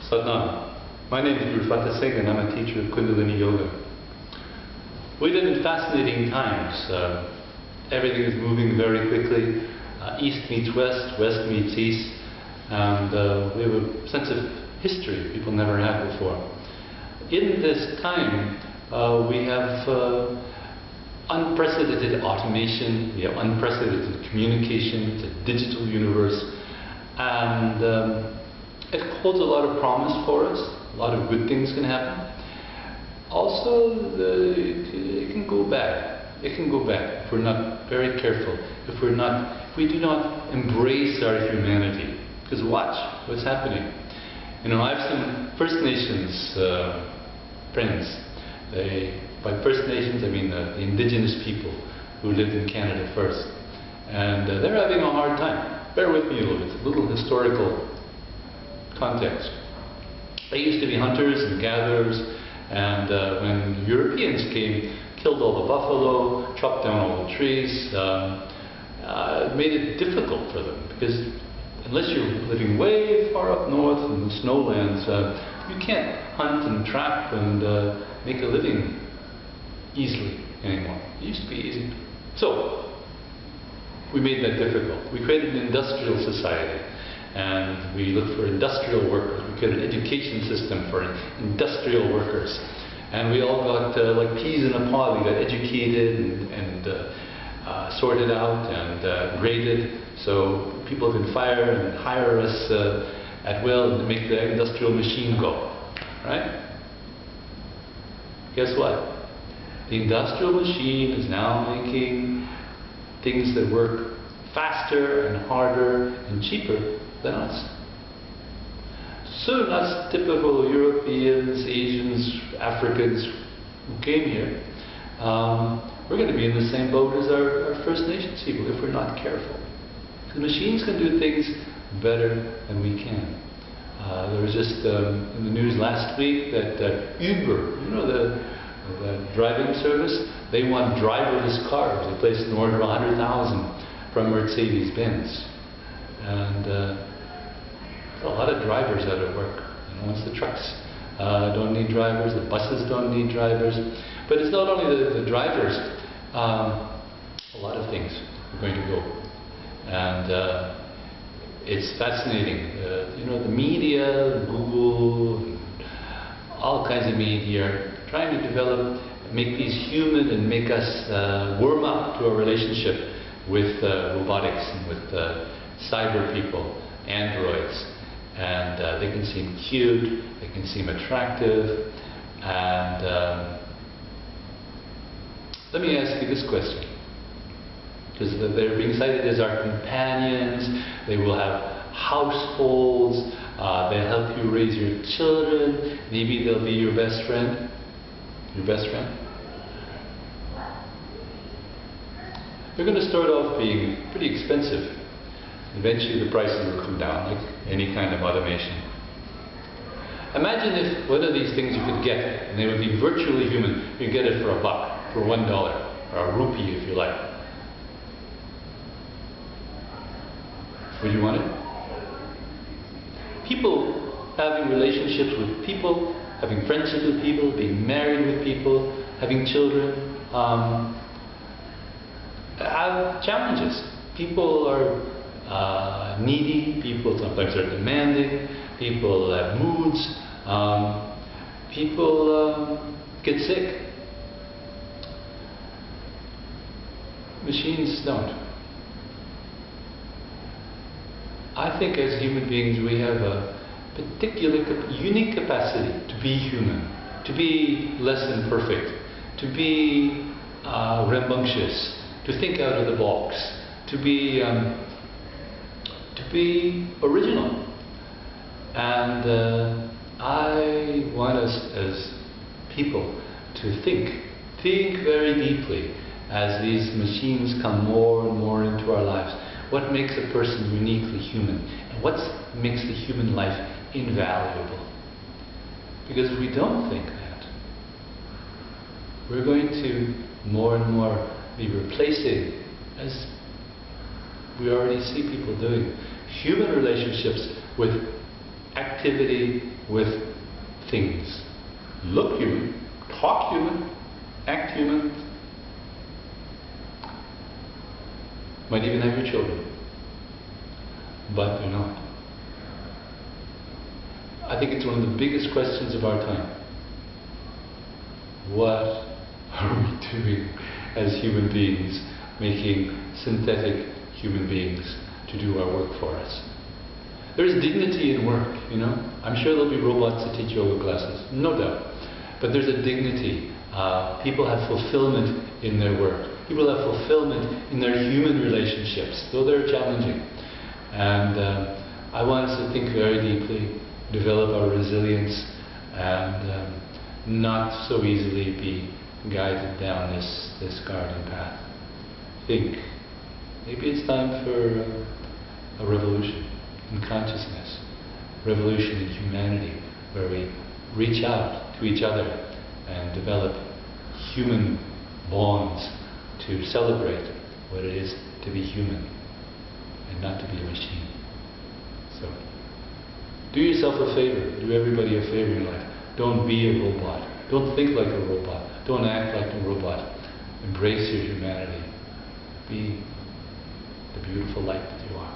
Sadhana. My name is Guru Fatha Singh and I'm a teacher of Kundalini Yoga. We live in fascinating times. Everything is moving very quickly. East meets west, west meets east, and we have a sense of history people never had before. In this time, we have unprecedented automation, we have unprecedented communication, it's a digital universe, and it holds a lot of promise for us. A lot of good things can happen. Also, it can go bad. It can go bad if we're not very careful. If we do not embrace our humanity. Because watch what's happening. You know, I have some First Nations friends. By First Nations, I mean the indigenous people who lived in Canada first, and they're having a hard time. Bear with me a little bit. It's a little historical context. They used to be hunters and gatherers, and when Europeans came, killed all the buffalo, chopped down all the trees, it made it difficult for them, because unless you're living way far up north in the snowlands, you can't hunt and trap and make a living easily anymore. It used to be easy. So, we made that difficult. We created an industrial society. And we looked for industrial workers. We created an education system for industrial workers. And we all got like peas in a pod. We got educated and sorted out and graded, so people can fire and hire us at will and make the industrial machine go. Right? Guess what? The industrial machine is now making things that work faster and harder and cheaper than us. Soon us typical Europeans, Asians, Africans who came here, we're going to be in the same boat as our First Nations people if we're not careful. The machines can do things better than we can. There was just in the news last week that Uber, you know, the driving service, they want driverless cars. They placed an order of 100,000 from Mercedes-Benz. And a lot of drivers out of work. You know, once the trucks don't need drivers, the buses don't need drivers. But it's not only the drivers, a lot of things are going to go. And it's fascinating. You know, the media, Google, all kinds of media are trying to develop, make these human and make us warm up to a relationship with robotics and with cyber people, androids. And they can seem cute, they can seem attractive, and let me ask you this question, because they're being cited as our companions, they will have households, they'll help you raise your children, maybe they'll be your best friend. Your best friend? They're going to start off being pretty expensive. Eventually the prices will come down, like any kind of automation. Imagine if one of these things you could get, and they would be virtually human. You could get it for $1, for $1, or a rupee if you like. Would you want it? People having relationships with people, having friendships with people, being married with people, having children, have challenges. People are needy, people sometimes are demanding, people have moods, people get sick. Machines don't. I think as human beings we have a particular, unique capacity to be human, to be less than perfect, to be rambunctious, to think out of the box, to be original. And I want us as people to think very deeply as these machines come more and more into our lives. What makes a person uniquely human? And what makes the human life invaluable? Because if we don't think that, we're going to more and more be replacing, as we already see people doing, human relationships with activity with things. Look human, talk human, act human. Might even have your children, but they're not. I think it's one of the biggest questions of our time. What are we doing as human beings, making synthetic human beings to do our work for us? There's dignity in work, you know. I'm sure there'll be robots that teach yoga classes, no doubt. But there's a dignity. People have fulfillment in their work. People have fulfillment in their human relationships, though they're challenging. And I want us to think very deeply, develop our resilience, and not so easily be guided down this garden path. Think. Maybe it's time for a revolution in consciousness, revolution in humanity, where we reach out to each other and develop human bonds to celebrate what it is to be human and not to be a machine. So, do yourself a favor, do everybody a favor in life. Don't be a robot. Don't think like a robot. Don't act like a robot. Embrace your humanity. Be the beautiful light that you are.